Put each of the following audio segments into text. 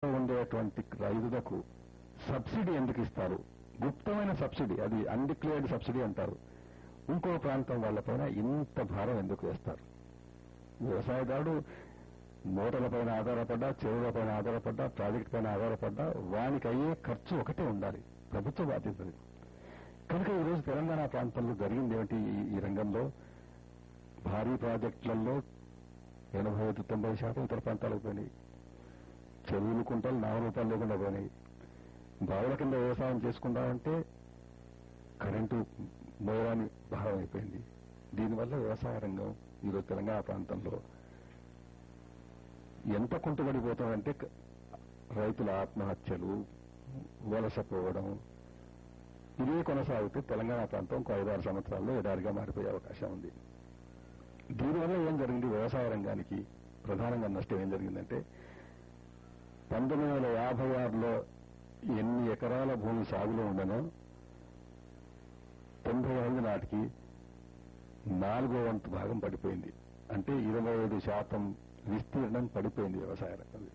ఉండేటువంటి రైతులకు సబ్సిడీ ఎందుకు ఇస్తారు? గుప్తమైన సబ్సిడీ, అది అన్డిక్లేర్డ్ సబ్సిడీ అంటారు. ఇంకో ప్రాంతం వాళ్ళపైన ఇంత భారం ఎందుకు వేస్తారు? వ్యవసాయదారుడు మూటలపైన ఆధారపడ్డా, చెరువులపైన ఆధారపడ్డా, ప్రాజెక్టు పైన ఆధారపడ్డా వానికి అయ్యే ఖర్చు ఒకటే ఉండాలి, ప్రభుత్వ బాధ్యతది. కనుక ఈరోజు తెలంగాణ ప్రాంతంలో జరిగింది ఏమిటి? ఈ రంగంలో భారీ ప్రాజెక్టులలో 85-90% ఇతర ప్రాంతాలకు పోయినాయి. చెరువులు కుంటలు ₹4 లేకుండా పోయినాయి. బావుల కింద వ్యవసాయం చేసుకుందామంటే కరెంటు మోయరాని భారం అయిపోయింది. దీనివల్ల వ్యవసాయ రంగం ఈరోజు తెలంగాణ ప్రాంతంలో ఎంత కుంటుపడిపోతుందంటే రైతుల ఆత్మహత్యలు, వలసపోవడం, ఇదే కొనసాగితే తెలంగాణ ప్రాంతం ఇంకో 5-6 సంవత్సరాల్లో ఎడారిగా మారిపోయే అవకాశం ఉంది. దీనివల్ల ఏం జరిగింది? వ్యవసాయ రంగానికి ప్రధానంగా నష్టం ఏం జరిగిందంటే 1956లో ఎన్ని ఎకరాల భూమి సాగులో ఉండనో 95 నాటికి 4వ వంతు భాగం పడిపోయింది. అంటే 25% విస్తీర్ణం పడిపోయింది వ్యవసాయ రంగం.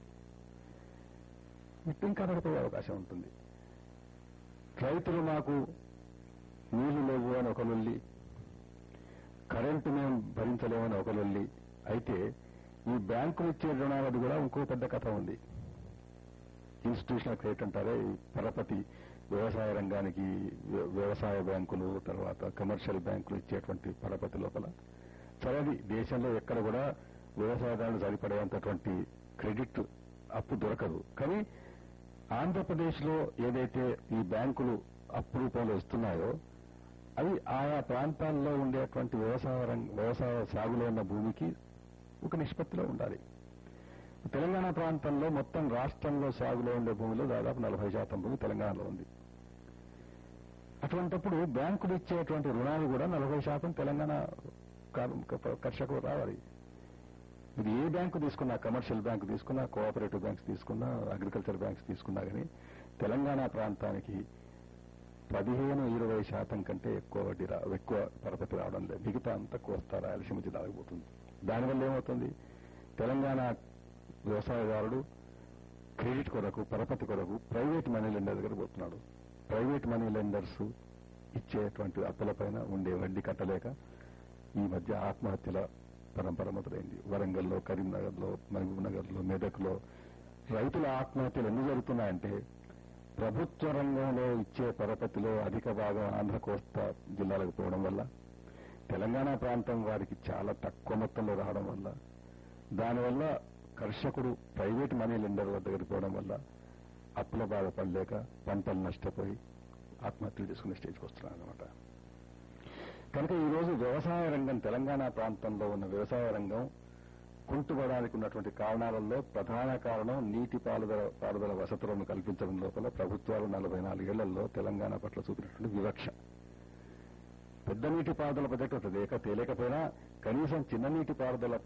ఇంకా పడిపోయే అవకాశం ఉంటుంది. రైతులు మాకు నీళ్లు లేవు అని ఒక లొల్లి, కరెంటు మేము భరించలేమని ఒక లొల్లి. అయితే ఈ బ్యాంకులు ఇచ్చే రుణాలది కూడా ఇంకో పెద్ద కథ ఉంది. ఇన్స్టిట్యూషనల్ క్రెడిట్ అంటారే, ఈ పరపతి వ్యవసాయ రంగానికి వ్యవసాయ బ్యాంకులు, తర్వాత కమర్షియల్ బ్యాంకులు ఇచ్చేటువంటి పరపతి లోపల సరే దేశంలో ఎక్కడ కూడా వ్యవసాయదారులు సరిపడేంతటువంటి క్రెడిట్ అప్పు దొరకదు. కానీ ఆంధ్రప్రదేశ్లో ఏదైతే ఈ బ్యాంకులు అప్పు రూపంలో ఇస్తున్నాయో అవి ఆయా ప్రాంతాల్లో ఉండేటువంటి వ్యవసాయ సాగులో ఉన్న భూమికి ఒక నిష్పత్తిలో ఉండాలి. తెలంగాణ ప్రాంతంలో మొత్తం రాష్ట్రంలో సాగులో ఉండే భూమిలో దాదాపు 40% భూమి తెలంగాణలో ఉంది. అటువంటప్పుడు బ్యాంకులు ఇచ్చేటువంటి రుణాలు కూడా 40% తెలంగాణ కర్షకులు రావాలి. ఇది ఏ బ్యాంకు తీసుకున్నా, కమర్షియల్ బ్యాంకు తీసుకున్నా, కోఆపరేటివ్ బ్యాంక్స్ తీసుకున్నా, అగ్రికల్చర్ బ్యాంక్స్ తీసుకున్నా కానీ తెలంగాణ ప్రాంతానికి 15-20% కంటే ఎక్కువ పరపతి రావడం లేదు. మిగతా అంతా కోస్తా రాయలసీమ జిల్లాలకు పోతుంది. దానివల్ల ఏమవుతుంది? తెలంగాణ వ్యవసాయదారుడు క్రెడిట్ కొరకు, పరపతి కొరకు ప్రైవేట్ మనీ లెండర్ దగ్గర పోతున్నాడు. ప్రైవేట్ మనీ లెండర్స్ ఇచ్చేటువంటి అప్పులపైన ఉండే వడ్డీ కట్టలేక ఈ మధ్య ఆత్మహత్యల పరంపర మొదలైంది. వరంగల్లో, కరీంనగర్లో, మహబూబ్నగర్లో, మెదక్లో రైతుల ఆత్మహత్యలు ఎందుకు జరుగుతున్నాయంటే ప్రభుత్వ రంగంలో ఇచ్చే పరపతిలో అధిక భాగం ఆంధ్ర కోస్తా జిల్లాలకు పోవడం వల్ల, తెలంగాణ ప్రాంతం వారికి చాలా తక్కువ మొత్తంలో రావడం వల్ల, దానివల్ల కర్షకుడు ప్రైవేట్ మనీ లెండర్ దగ్గరికి పోవడం వల్ల అప్పుల బాధ పడలేక పంటలు నష్టపోయి ఆత్మహత్యలు చేసుకునే స్టేజ్కి వస్తున్నాడు అనమాట. కనుక ఈరోజు వ్యవసాయ రంగం, తెలంగాణ ప్రాంతంలో ఉన్న వ్యవసాయ రంగం కుంటుపడడానికి ఉన్నటువంటి కారణాలలో ప్రధాన కారణం నీటి పారుదల వసతులను కల్పించడం లోపల ప్రభుత్వాలు 44 ఏళ్లలో తెలంగాణ పట్ల చూపినటువంటి వివక్ష. పెద్ద నీటి పారుదల ప్రాజెక్టు తేలేకపోయినా కనీసం చిన్న నీటి పారుదల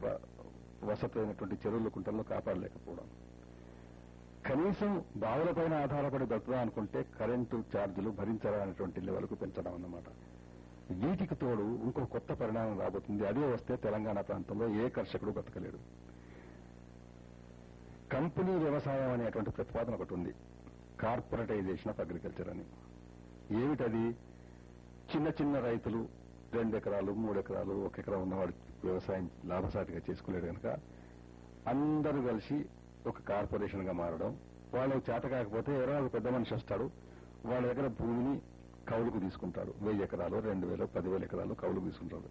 వసతి అయినటువంటి చెరువులు, కుంటలను కాపాడలేకపోవడం, కనీసం బావులపైన ఆధారపడి బతుకుదా అనుకుంటే కరెంటు ఛార్జీలు భరించరా అనేటువంటి లెవెల్కు పెంచడం అన్నమాట. వీటికి తోడు ఇంకో కొత్త పరిణామం రాబోతుంది. అదే వస్తే తెలంగాణ ప్రాంతంలో ఏ కర్షకుడు బతకలేడు. కంపెనీ వ్యవసాయం అనేటువంటి ప్రతిపాదన ఒకటి ఉంది, కార్పొరేటైజేషన్ ఆఫ్ అగ్రికల్చర్ అని. ఏమిటది? చిన్న చిన్న రైతులు 2 ఎకరాలు, 3 ఎకరాలు, 1 ఎకరా ఉన్నవాడు వ్యవసాయం లాభసాటిగా చేసుకోలేడు కనుక అందరూ కలిసి ఒక కార్పొరేషన్ గా మారడం. వాళ్ళకు చేత కాకపోతే ఎవరో ఒక పెద్ద మనిషి వస్తాడు, వాళ్ళ దగ్గర భూమిని కౌలుకు తీసుకుంటాడు. 1000 ఎకరాలు, 2000, 10,000 ఎకరాలు కౌలుకు తీసుకుంటాడు.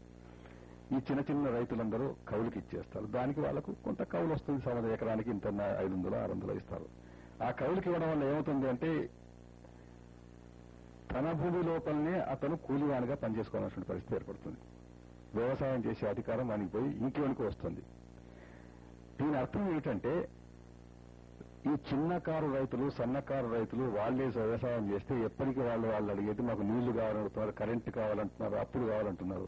ఈ చిన్న చిన్న రైతులందరూ కౌలుకి ఇచ్చేస్తారు. దానికి వాళ్లకు కొంత కౌలు వస్తుంది. సమద ఎకరానికి ఇంత 500-600 ఇస్తారు. ఆ కౌలుకి ఇవ్వడం వల్ల ఏమవుతుంది అంటే తన భూమి లోపలనే అతను కూలివానిగా పనిచేసుకోవాల్సిన పరిస్థితి ఏర్పడుతుంది. వ్యవసాయం చేసే అధికారం వానికి పోయి ఇంట్లోనికి వస్తుంది. దీని అర్థం ఏమిటంటే ఈ చిన్నకారు రైతులు, సన్నకారు రైతులు వాళ్లే వ్యవసాయం చేస్తే ఎప్పటికీ వాళ్ళు అడిగేది మాకు నీళ్లు కావాలంటున్నారు, కరెంటు కావాలంటున్నారు, అప్పులు కావాలంటున్నారు.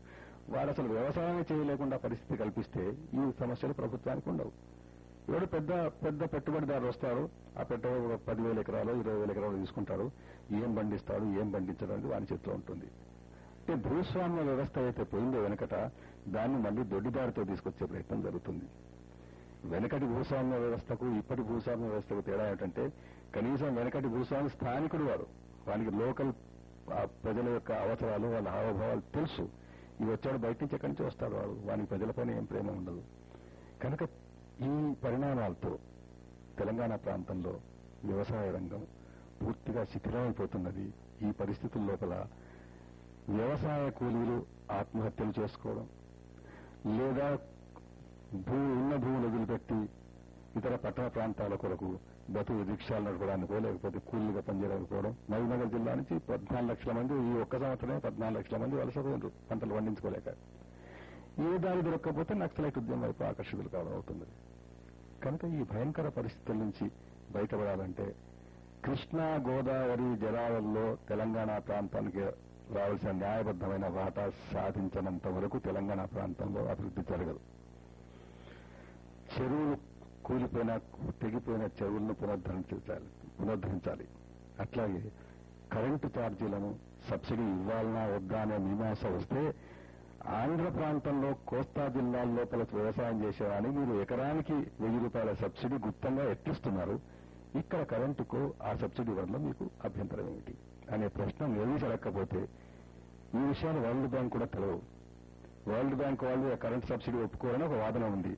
వాళ్ళు అసలు వ్యవసాయం చేయలేకుండా పరిస్థితి కల్పిస్తే ఈ సమస్యలు ప్రభుత్వానికి ఉండవు. ఎవడు పెద్ద పెద్ద పెట్టుబడిదారులు వస్తారు, ఆ పెట్టుబడి 10,000 ఎకరాలు, 20,000 ఎకరాలు తీసుకుంటారు. ఏం పండిస్తాడు, ఏం పండించడానికి వాని చేతిలో ఉంటుంది. అంటే భూస్వామ్య వ్యవస్థ అయితే పోయిందో వెనకట దాన్ని మళ్లీ దొడ్డిదారితో తీసుకొచ్చే ప్రయత్నం జరుగుతుంది. వెనకటి భూస్వామ్య వ్యవస్థకు ఇప్పటి భూస్వామ్య వ్యవస్థకు తేడా ఏంటంటే కనీసం వెనకటి భూస్వామి స్థానికుడు వాడు, వానికి లోకల్ ప్రజల యొక్క అవసరాలు వాళ్ళ హావభావాలు తెలుసు. ఇవి వచ్చాడు బయట నుంచి ఎక్కడి నుంచి వస్తాడు వాడు, వానికి ప్రజలపైన ఏం ప్రేమ ఉండదు. కనుక ఈ పరిణామాలతో తెలంగాణ ప్రాంతంలో వ్యవసాయ రంగం పూర్తిగా శిథిలమైపోతున్నది. ఈ పరిస్థితుల లోపల వ్యవసాయ కూలీలు ఆత్మహత్యలు చేసుకోవడం, లేదా ఉన్న భూములు వదిలిపెట్టి ఇతర పట్టణ ప్రాంతాల కొరకు బతుకు రిక్షాలు నడపడానికో లేకపోతే కూలీగా పనిచేయకపోవడం. మహబూబ్నగర్ జిల్లా నుంచి 14 లక్షల మంది ఈ ఒక్క సంవత్సరమే 14 లక్షల మంది వలసపోయినారు పంటలు పండించుకోలేక. ఏ దారి దొరక్కపోతే నక్సలైట్ ఉద్యమం వైపు ఆకర్షితులు కావడం అవుతుంది. కనుక ఈ భయంకర పరిస్థితుల నుంచి బయటపడాలంటే కృష్ణా గోదావరి జలాలలో తెలంగాణ ప్రాంతానికి రావాల్సిన న్యాయబద్దమైన వాటా సాధించనంత వరకు తెలంగాణ ప్రాంతంలో అభివృద్ధి జరగదు. చెరువులు కూలిపోయిన తెగిపోయిన చెరువులను పునరుద్ధరించాలి. అట్లాగే కరెంటు ఛార్జీలను సబ్సిడీ ఇవ్వాలన్నా వద్దా అనే మీమాంస వస్తే ఆంధ్ర ప్రాంతంలో కోస్తా జిల్లాల లోపల వ్యవసాయం చేసేవాడిని మీరు ఎకరానికి 1000 రూపాయల సబ్సిడీ గుప్తంగా ఎట్టిస్తున్నారు, ఇక్కడ కరెంటుకు ఆ సబ్సిడీ వల్ల మీకు అభ్యంతరం ఏమిటి అనే ప్రశ్న నిలదీసలేకపోతే ఈ విషయాలు వరల్డ్ బ్యాంక్ కూడా తెలవు. వరల్డ్ బ్యాంక్ వాళ్ళు కరెంట్ సబ్సిడీ ఒప్పుకోవాలని ఒక వాదన ఉంది.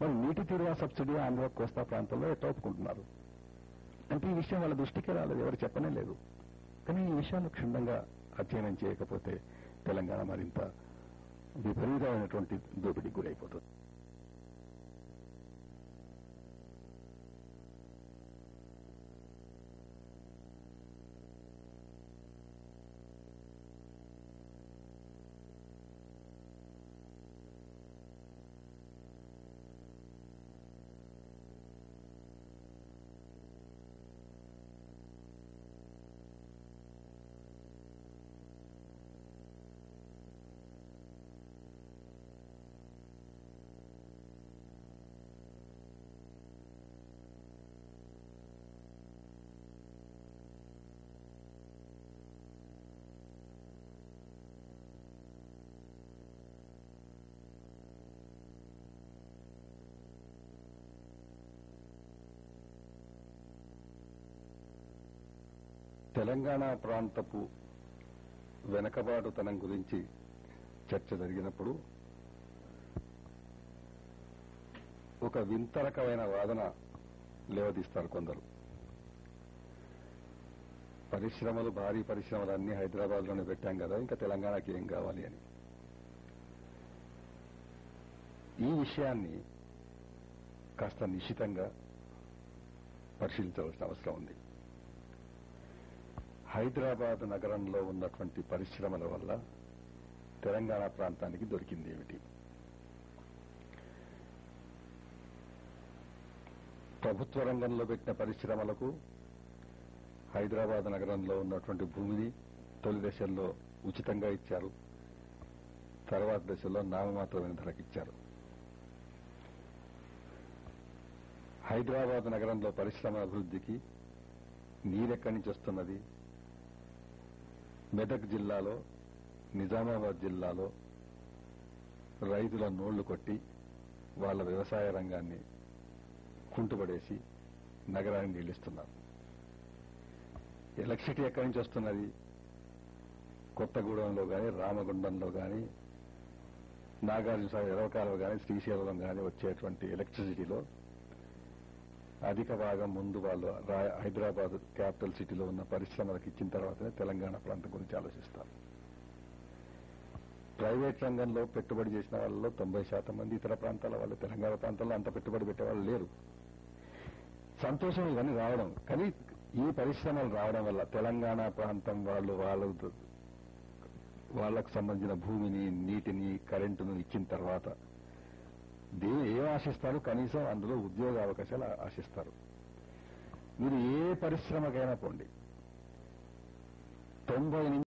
మరి నీటి తీరువా సబ్సిడీ ఆంధ్ర కోస్తా ప్రాంతంలో ఎట్లా ఒప్పుకుంటున్నారు అంటే ఈ విషయం వాళ్ళ దృష్టికే రాలేదు, ఎవరు చెప్పనే లేదు. కానీ ఈ విషయాన్ని క్షుణ్ణంగా అధ్యయనం చేయకపోతే తెలంగాణ మరింత విపరీతమైనటువంటి దోపిడీకి గురైపోతుంది. తెలంగాణ ప్రాంతపు వెనకబాటుతనం గురించి చర్చ జరిగినప్పుడు ఒక వింత రకమైన వాదన లేవదీస్తారు కొందరు. పరిశ్రమలు, భారీ పరిశ్రమలు అన్ని హైదరాబాద్లోనే పెట్టాం కదా, ఇంకా తెలంగాణకి ఏం కావాలి అని. ఈ విషయాన్ని కాస్త నిశితంగా పరిశీలించవలసిన అవసరం ఉంది. హైదరాబాద్ నగరంలో ఉన్నటువంటి పరిశ్రమల వల్ల తెలంగాణ ప్రాంతానికి దొరికింది ఏమిటి? ప్రభుత్వ రంగంలో పెట్టిన పరిశ్రమలకు హైదరాబాద్ నగరంలో ఉన్నటువంటి భూమిని తొలి దశల్లో ఉచితంగా ఇచ్చారు, తర్వాత దశలో నామమాత్రమైన ధరకు ఇచ్చారు. హైదరాబాద్ నగరంలో పరిశ్రమల అభివృద్ధికి నీరెక్కడి నుంచి వస్తున్నది? మెదక్ జిల్లాలో, నిజామాబాద్ జిల్లాలో రైతుల నోళ్లు కొట్టి వాళ్ళ వ్యవసాయ రంగాన్ని కుంటుపడేసి నగరాన్ని నిలుస్తున్నారు. ఎలక్ట్రిసిటీ ఎక్కడి నుంచి వస్తున్నది? కొత్తగూడెంలో కానీ, రామగుండంలో కానీ, నాగార్జునసాగర్ ఎరవకాలలో కానీ, శ్రీశైలం కానీ వచ్చేటువంటి ఎలక్ట్రిసిటీలో అధిక భాగం ముందు వాళ్ళు హైదరాబాద్ క్యాపిటల్ సిటీలో ఉన్న పరిశ్రమలకు ఇచ్చిన తర్వాతనే తెలంగాణ ప్రాంతం గురించి ఆలోచిస్తారు. ప్రైవేట్ రంగంలో పెట్టుబడి చేసిన వాళ్ళలో 90% మంది ఇతర ప్రాంతాల వాళ్ళు, తెలంగాణ ప్రాంతంలో అంత పెట్టుబడి పెట్టే వాళ్ళు లేరు. సంతోషం ఇవన్నీ రావడం, కానీ ఈ పరిశ్రమలు రావడం వల్ల తెలంగాణ ప్రాంతం వాళ్ళు వాళ్లకు సంబంధించిన భూమిని, నీటిని, కరెంటును ఇచ్చిన తర్వాత ఏం ఆశిస్తారు? కనీసం అందులో ఉద్యోగ అవకాశాలు ఆశిస్తారు. మీరు ఏ పరిశ్రమకైనా పోండి, 90